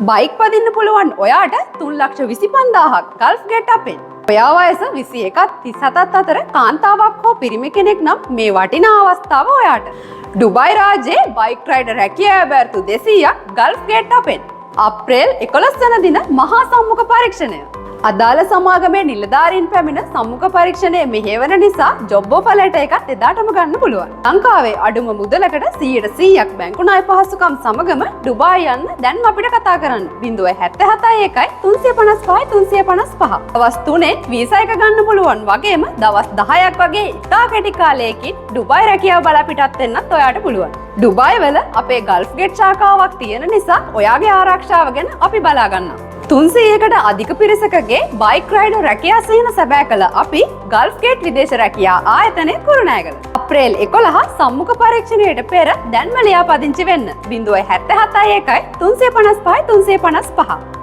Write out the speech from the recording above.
Bike පදින්න පුළුවන් ඔයාට 3,25,000ක් gulf gate අපෙන්. ඔයා වයස 21ත් 37ත් අතර කාන්තාවක් හෝ පිරිමි කෙනෙක් නම් මේ වටිනා අවස්ථාව ඔයාට. ඩුබයි රාජ්‍යයේ බයික් රයිඩර් රැකියාව බැරතු 200ක් ගල්ෆ් ගේට් අපෙන්. අප්‍රේල් 11 වන දින මහා සම්මුඛ පරීක්ෂණය. අදාළ සමාගමේ නිලධාරීන් පැමිණ සම්මුඛ පරීක්ෂණය මෙහෙවන නිසා ජොබ් ඔෆර් ලෙටර් එකත් එදාටම ගන්න පුළුවන්. ලංකාවේ අඩුම මුදලකට 100%ක් බැංකු ණය පහසුකම් සමගම ඩුබායි යන්න දැන්ම අපිට කතා කරන්න 077 1 355 355. දවස් 3 වීසා එක ගන්න පුළුවන් වගේම දවස් 10ක් වගේ ඉතා කෙටි කාලයකින් ඩුබායි රැකියාව බලා පිටත් වෙන්නත් ඔයාට පුළුවන්. ඩුබායි වල අපේ ගල්ෆ් ගේට් ශාඛාවක් තියෙන නිසා ඔයාගේ ආරක්ෂාව ගැන අපි බලා ගන්නවා. 300කට අධික පිරිසකගේ බයික් රයිඩර් රැකියා සේන සැබෑ කළ අපි ගල්ෆ් ගේට් විදේශ රැකියා ආයතනයේ කුරුණෑගල. අප්‍රේල් 11 සම්මුඛ පරීක්ෂණයට පෙර දැන්ම ලියාපදිංචි වෙන්න 077 1 355 355.